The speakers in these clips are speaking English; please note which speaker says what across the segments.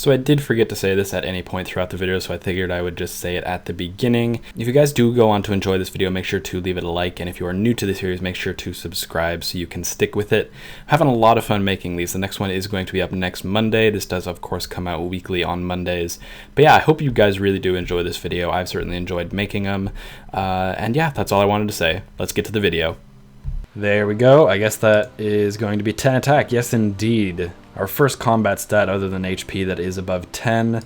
Speaker 1: So I did forget to say this at any point throughout the video, so I figured I would just say it at the beginning. If you guys do go on to enjoy this video, make sure to leave it a like, and if you are new to the series, make sure to subscribe so you can stick with it. I'm having a lot of fun making these. The next one is going to be up next Monday. This does, of course, come out weekly on Mondays. But yeah, I hope you guys really do enjoy this video. I've certainly enjoyed making them. And yeah, that's all I wanted to say. Let's get to the video. There we go. I guess that is going to be 10 attack. Yes, indeed. Our first combat stat other than HP that is above 10.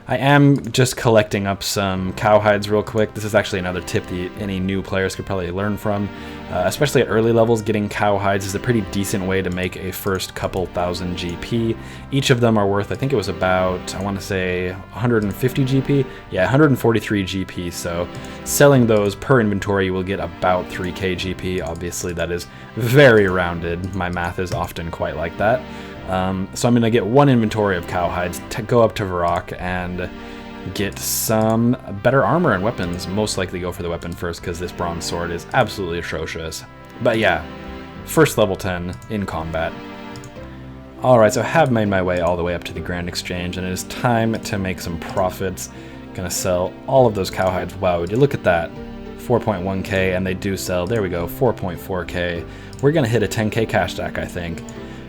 Speaker 1: I am just collecting up some cowhides real quick. This is actually another tip that any new players could probably learn from. Especially at early levels, getting cowhides is a pretty decent way to make a first couple thousand GP. Each of them are worth, I think it was about, I want to say 150 GP? Yeah, 143 GP, so selling those per inventory you will get about 3k GP. Obviously that is very rounded. My math is often quite like that. So I'm going to get one inventory of cowhides, go up to Varrock, and get some better armor and weapons. Most likely go for the weapon first because this bronze sword is absolutely atrocious. But yeah, first level 10 in combat. Alright, so I have made my way all the way up to the Grand Exchange, and it is time to make some profits. Gonna sell all of those cowhides. Wow, would you look at that? 4.1k, and they do sell, there we go, 4.4k. We're gonna hit a 10k cash stack, I think.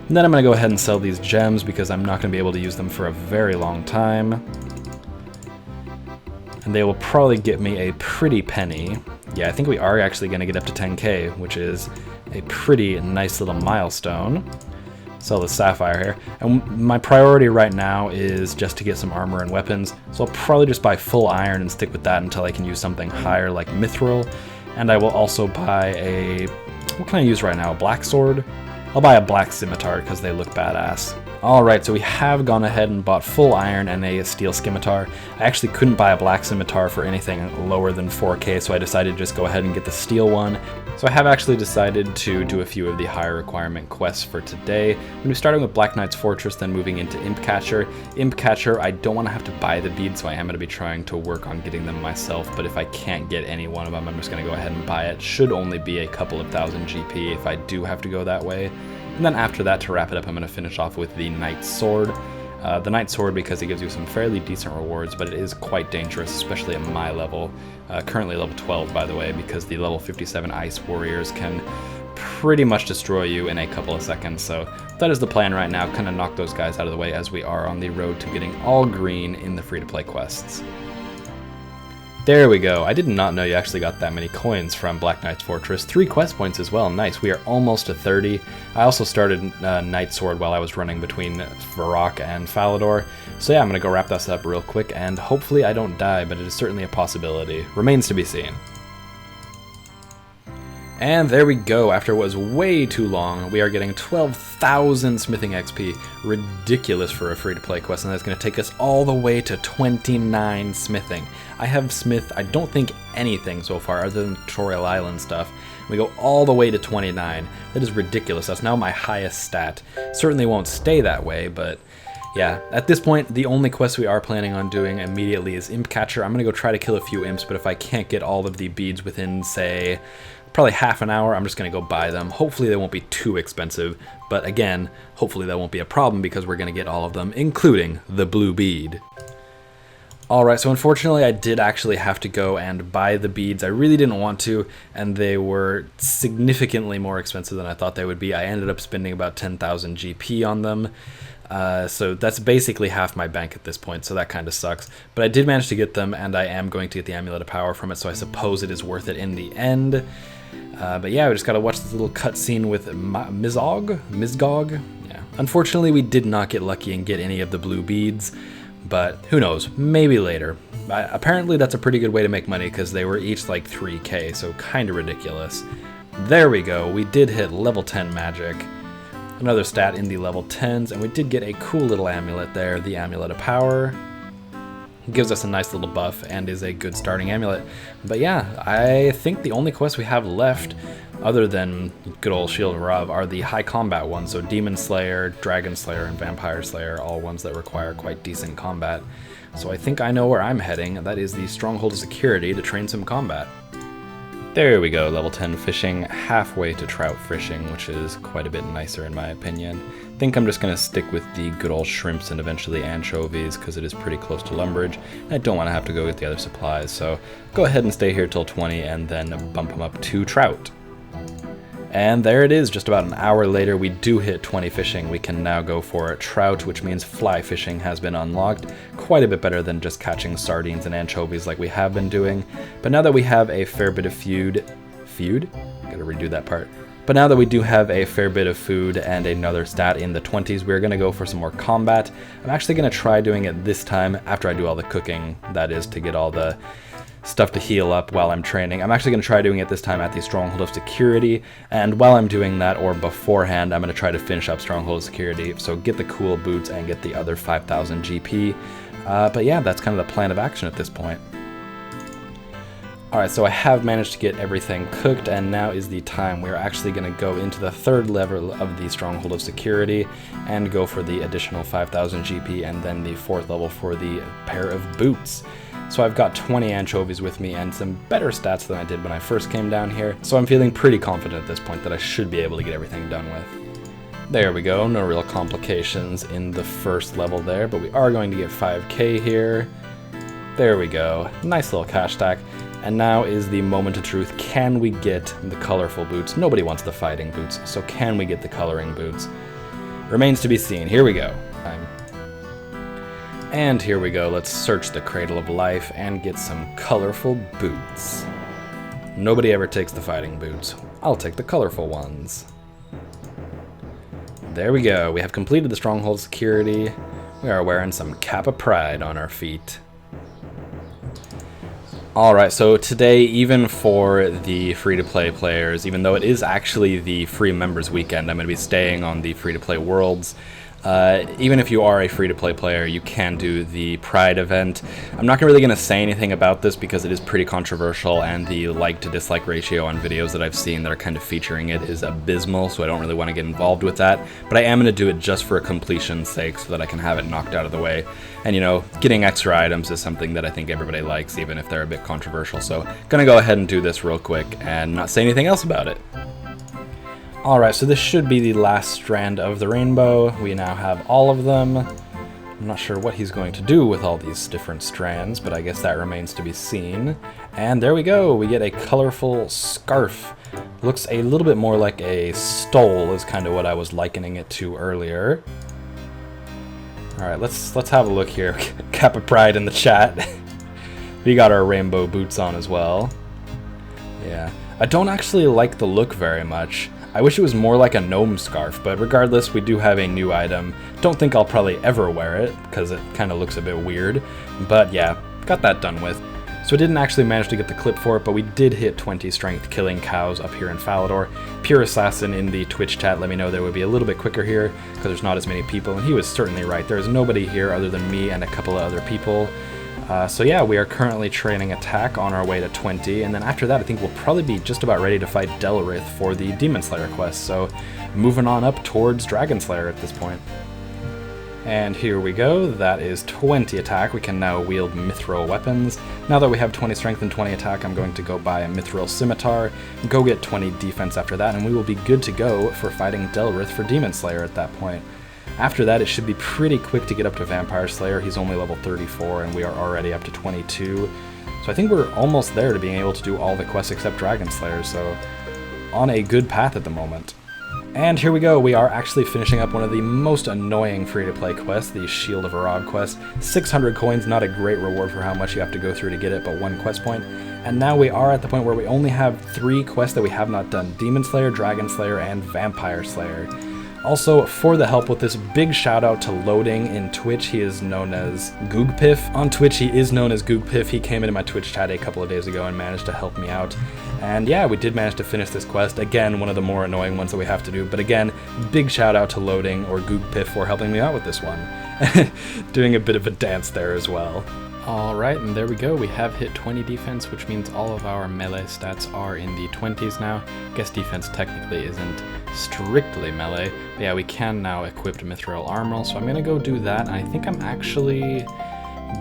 Speaker 1: And then I'm going to go ahead and sell these gems because I'm not going to be able to use them for a very long time. And they will probably get me a pretty penny. Yeah, I think we are actually going to get up to 10k, which is a pretty nice little milestone. Sell the sapphire here. And my priority right now is just to get some armor and weapons. So I'll probably just buy full iron and stick with that until I can use something higher like mithril. And I will also buy a... what can I use right now? A black sword? I'll buy a black scimitar because they look badass. Alright, so we have gone ahead and bought full iron and a steel scimitar. I actually couldn't buy a black scimitar for anything lower than 4k, so I decided to just go ahead and get the steel one. So I have actually decided to do a few of the higher requirement quests for today. I'm going to be starting with Black Knight's Fortress, then moving into Imp Catcher. Imp Catcher, I don't want to have to buy the beads, so I am going to be trying to work on getting them myself, but if I can't get any one of them, I'm just going to go ahead and buy it. Should only be a couple of thousand GP if I do have to go that way. And then after that, to wrap it up, I'm going to finish off with the Knight's Sword. The Knight's Sword because it gives you some fairly decent rewards, but it is quite dangerous, especially at my level. Currently level 12, by the way, because the level 57 Ice Warriors can pretty much destroy you in a couple of seconds. So that is the plan right now, kind of knock those guys out of the way as we are on the road to getting all green in the free-to-play quests. There we go. I did not know you actually got that many coins from Black Knight's Fortress. 3 quest points as well. Nice. We are almost to 30. I also started Knight's Sword while I was running between Varrock and Falador. So yeah, I'm going to go wrap this up real quick, and hopefully I don't die, but it is certainly a possibility. Remains to be seen. And there we go. After what was way too long, we are getting 12,000 smithing XP. Ridiculous for a free-to-play quest, and that's going to take us all the way to 29 smithing. I have smith, I don't think anything so far other than Tutorial Island stuff. We go all the way to 29. That is ridiculous. That's now my highest stat. Certainly won't stay that way, but yeah. At this point, the only quest we are planning on doing immediately is Imp Catcher. I'm going to go try to kill a few imps, but if I can't get all of the beads within, say, probably half an hour, I'm just going to go buy them. Hopefully they won't be too expensive, but again, hopefully that won't be a problem because we're going to get all of them, including the blue bead. Alright, so unfortunately I did actually have to go and buy the beads. I really didn't want to, and they were significantly more expensive than I thought they would be. I ended up spending about 10,000 GP on them. So that's basically half my bank at this point, so that kind of sucks. But I did manage to get them, and I am going to get the Amulet of Power from it, so I suppose it is worth it in the end. But yeah, we just gotta watch this little cutscene with Mizgog? Yeah. Unfortunately, we did not get lucky and get any of the blue beads, but who knows, maybe later. Apparently that's a pretty good way to make money because they were each like 3k, so kind of ridiculous. There we go, we did hit level 10 magic. Another stat in the level 10s, and we did get a cool little amulet there, the Amulet of Power. It gives us a nice little buff and is a good starting amulet. But yeah, I think the only quests we have left, other than good old Shield of Rav, are the high combat ones. So Demon Slayer, Dragon Slayer, and Vampire Slayer, all ones that require quite decent combat. So I think I know where I'm heading. That is the Stronghold of Security to train some combat. There we go, level 10 fishing, halfway to trout fishing, which is quite a bit nicer in my opinion. I think I'm just going to stick with the good old shrimps and eventually anchovies because it is pretty close to lumberage. I don't want to have to go get the other supplies, so go ahead and stay here till 20 and then bump them up to trout. And there it is, just about an hour later we do hit 20 fishing. We can now go for trout, which means fly fishing has been unlocked. Quite a bit better than just catching sardines and anchovies like we have been doing. But now that we have a fair bit of food? Gotta redo that part. But now that we do have a fair bit of food and another stat in the 20s, we're gonna go for some more combat. I'm actually gonna try doing it this time after I do all the cooking, that is, to get all the stuff to heal up while I'm training. I'm actually going to try doing it this time at the Stronghold of Security, and while I'm doing that, or beforehand, I'm going to try to finish up Stronghold of Security, so get the cool boots and get the other 5,000 GP. But yeah, that's kind of the plan of action at this point. Alright, so I have managed to get everything cooked, and now is the time. We're actually going to go into the third level of the Stronghold of Security and go for the additional 5,000 GP and then the fourth level for the pair of boots. So I've got 20 anchovies with me and some better stats than I did when I first came down here, so I'm feeling pretty confident at this point that I should be able to get everything done with. There we go, no real complications in the first level there, but we are going to get 5k here. There we go, nice little cash stack. And now is the moment of truth. Can we get the colorful boots? Nobody wants the fighting boots, so can we get the coloring boots? Remains to be seen. Here we go. And here we go, let's search the Cradle of Life and get some colorful boots. Nobody ever takes the fighting boots. I'll take the colorful ones. There we go, we have completed the Stronghold Security. We are wearing some Cap of Pride on our feet. Alright, so today, even for the free-to-play players, even though it is actually the free members weekend, I'm going to be staying on the free-to-play worlds. Even if you are a free-to-play player, you can do the Pride event. I'm not really going to say anything about this because it is pretty controversial, and the like-to-dislike ratio on videos that I've seen that are kind of featuring it is abysmal, so I don't really want to get involved with that. But I am going to do it just for completion's sake so that I can have it knocked out of the way. And, you know, getting extra items is something that I think everybody likes, even if they're a bit controversial. So, gonna go ahead and do this real quick and not say anything else about it. Alright, so this should be the last strand of the rainbow. We now have all of them. I'm not sure what he's going to do with all these different strands, but I guess that remains to be seen. And there we go, we get a colorful scarf. Looks a little bit more like a stole is kind of what I was likening it to earlier. Alright, let's have a look here. Cap of Pride in the chat. We got our rainbow boots on as well. Yeah, I don't actually like the look very much. I wish it was more like a gnome scarf, but regardless, we do have a new item. Don't think I'll probably ever wear it, because it kind of looks a bit weird. But yeah, got that done with. So I didn't actually manage to get the clip for it, but we did hit 20 strength killing cows up here in Falador. Pure Assassin in the Twitch chat let me know there would be a little bit quicker here, because there's not as many people, and he was certainly right. There's nobody here other than me and a couple of other people. So yeah, we are currently training attack on our way to 20, and then after that I think we'll probably be just about ready to fight Delrith for the Demon Slayer quest, so moving on up towards Dragon Slayer at this point. And here we go, that is 20 attack. We can now wield mithril weapons. Now that we have 20 strength and 20 attack, I'm going to go buy a mithril scimitar, go get 20 defense after that, and we will be good to go for fighting Delrith for Demon Slayer at that point. After that, it should be pretty quick to get up to Vampire Slayer. He's only level 34, and we are already up to 22. So I think we're almost there to being able to do all the quests except Dragon Slayer, so on a good path at the moment. And here we go, we are actually finishing up one of the most annoying free-to-play quests, the Shield of Arab quest. 600 coins, not a great reward for how much you have to go through to get it, but 1 quest point. And now we are at the point where we only have 3 quests that we have not done. Demon Slayer, Dragon Slayer, and Vampire Slayer. Also, for the help with this, big shout out to Loading in Twitch. He is known as Googpiff. On Twitch, he is known as Googpiff. He came into my Twitch chat a couple of days ago and managed to help me out. And yeah, we did manage to finish this quest. Again, one of the more annoying ones that we have to do. But again, big shout out to Loading or Googpiff for helping me out with this one. Doing a bit of a dance there as well. Alright, and there we go, we have hit 20 defense, which means all of our melee stats are in the 20s now. Guess defense technically isn't strictly melee, but yeah, we can now equip mithril armor, so I'm gonna go do that, and I think I'm actually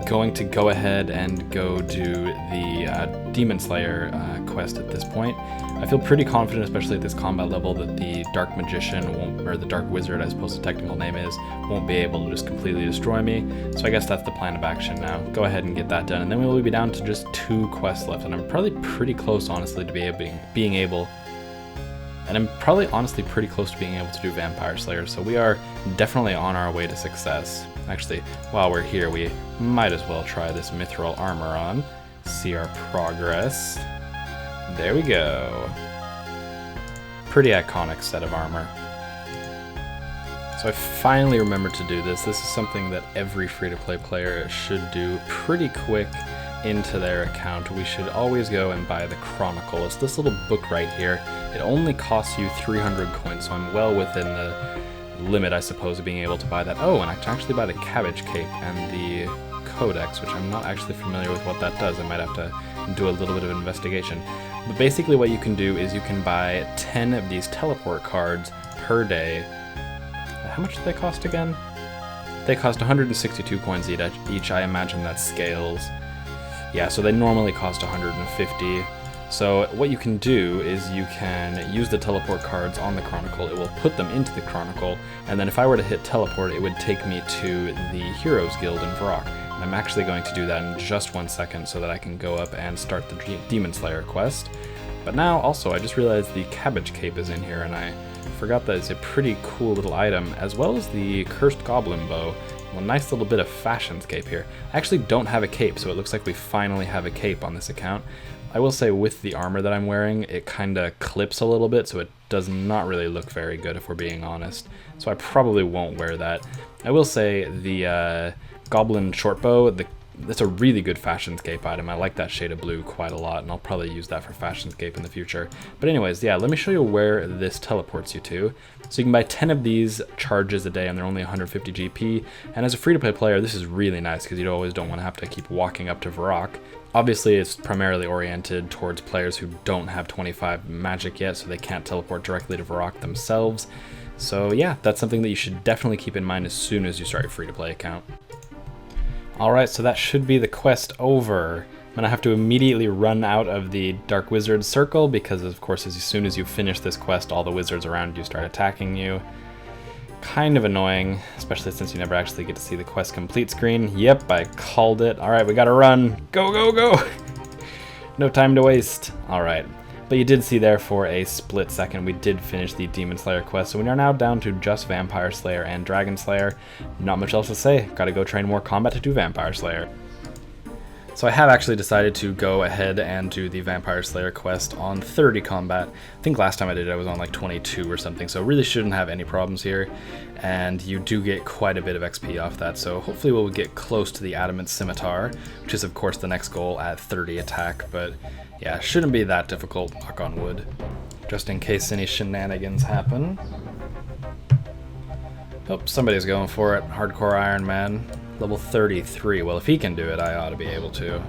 Speaker 1: going to go ahead and go do the Demon Slayer quest at this point. I feel pretty confident, especially at this combat level, that the Dark Magician won't, or the Dark Wizard, I suppose the technical name is, won't be able to just completely destroy me. So I guess that's the plan of action now. Go ahead and get that done, and then we will be down to just 2 quests left, and I'm probably pretty close, honestly, to being able to do Vampire Slayer. So we are definitely on our way to success. Actually, while we're here, we might as well try this mithril armor on. See our progress. There we go. Pretty iconic set of armor. So I finally remembered to do this. This is something that every free-to-play player should do pretty quick into their account. We should always go and buy the Chronicle. It's this little book right here. It only costs you 300 coins, so I'm well within the limit, I suppose, of being able to buy that. Oh, and I can actually buy the Cabbage Cape and the Codex, which I'm not actually familiar with what that does. I might have to do a little bit of investigation. But basically what you can do is you can buy 10 of these teleport cards per day. How much do they cost again? They cost 162 coins each. I imagine that scales. Yeah, so they normally cost 150. So what you can do is you can use the teleport cards on the Chronicle. It will put them into the Chronicle, and then if I were to hit teleport, it would take me to the Heroes Guild in Varrock. And I'm actually going to do that in just 1 second so that I can go up and start the Demon Slayer quest. But now, also, I just realized the Cabbage Cape is in here, and I forgot that it's a pretty cool little item, as well as the Cursed Goblin Bow. A nice little bit of fashions cape here. I actually don't have a cape, so it looks like we finally have a cape on this account. I will say with the armor that I'm wearing, it kind of clips a little bit, so it does not really look very good if we're being honest. So I probably won't wear that. I will say the Goblin Shortbow, that's a really good fashionscape item. I like that shade of blue quite a lot, and I'll probably use that for fashionscape in the future. But anyways, yeah, let me show you where this teleports you to. So you can buy 10 of these charges a day, and they're only 150 GP. And as a free-to-play player, this is really nice because you always don't want to have to keep walking up to Varrock. Obviously, it's primarily oriented towards players who don't have 25 magic yet, so they can't teleport directly to Varrock themselves. So yeah, that's something that you should definitely keep in mind as soon as you start your free-to-play account. Alright, so that should be the quest over. I'm gonna have to immediately run out of the Dark Wizard circle because, of course, as soon as you finish this quest, all the wizards around you start attacking you. Kind of annoying, especially since you never actually get to see the quest complete screen. Yep, I called it. Alright, we gotta run. Go, go, go! No time to waste. Alright. But you did see there for a split second, we did finish the Demon Slayer quest, so we are now down to just Vampire Slayer and Dragon Slayer. Not much else to say. Gotta go train more combat to do Vampire Slayer. So I have actually decided to go ahead and do the Vampire Slayer quest on 30 combat. I think last time I did it I was on like 22 or something, so really shouldn't have any problems here. And you do get quite a bit of XP off that, so hopefully we'll get close to the Adamant Scimitar, which is of course the next goal at 30 attack, but yeah, shouldn't be that difficult, knock on wood. Just in case any shenanigans happen. Oh, somebody's going for it. Hardcore Iron Man. Level 33. Well, if he can do it, I ought to be able to.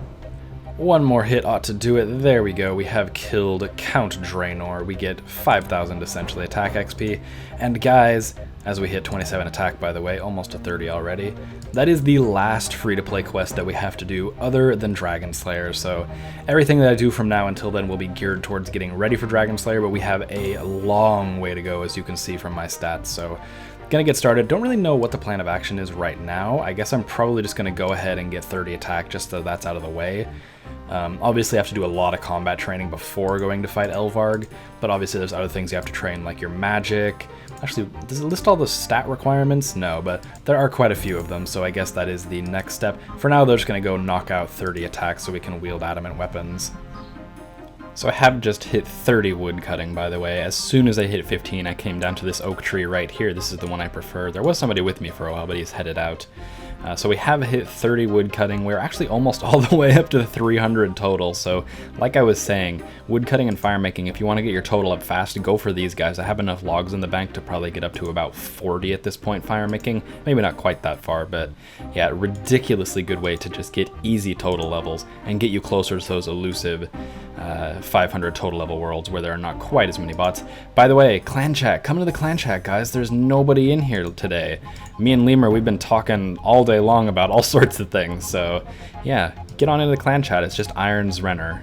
Speaker 1: One more hit ought to do it. There we go. We have killed Count Draenor. We get 5,000 essentially attack XP. And guys, as we hit 27 attack, by the way, almost to 30 already, that is the last free-to-play quest that we have to do other than Dragon Slayer. So everything that I do from now until then will be geared towards getting ready for Dragon Slayer, but we have a long way to go, as you can see from my stats. So gonna get started. Don't really know what the plan of action is right now. I guess I'm probably just gonna go ahead and get 30 attack just so that's out of the way. Obviously I have to do a lot of combat training before going to fight Elvarg, but obviously there's other things you have to train, like your magic. Actually, does it list all the stat requirements? No, but there are quite a few of them, so I guess that is the next step. For now, they're just gonna go knock out 30 attacks so we can wield adamant weapons. So I have just hit 30 wood cutting, by the way. As soon as I hit 15, I came down to this oak tree right here. This is the one I prefer. There was somebody with me for a while, but he's headed out. So we have hit 30 wood cutting. We're actually almost all the way up to 300 total. So like I was saying, wood cutting and fire making, if you want to get your total up fast, go for these guys. I have enough logs in the bank to probably get up to about 40 at this point fire making. Maybe not quite that far, but yeah, ridiculously good way to just get easy total levels and get you closer to those elusive 500 total level worlds where there are not quite as many bots. By the way, clan chat, come to the clan chat, guys. There's nobody in here today. Me and Lemur, we've been talking all day long about all sorts of things. So yeah, get on into the clan chat. It's just Irons Renner.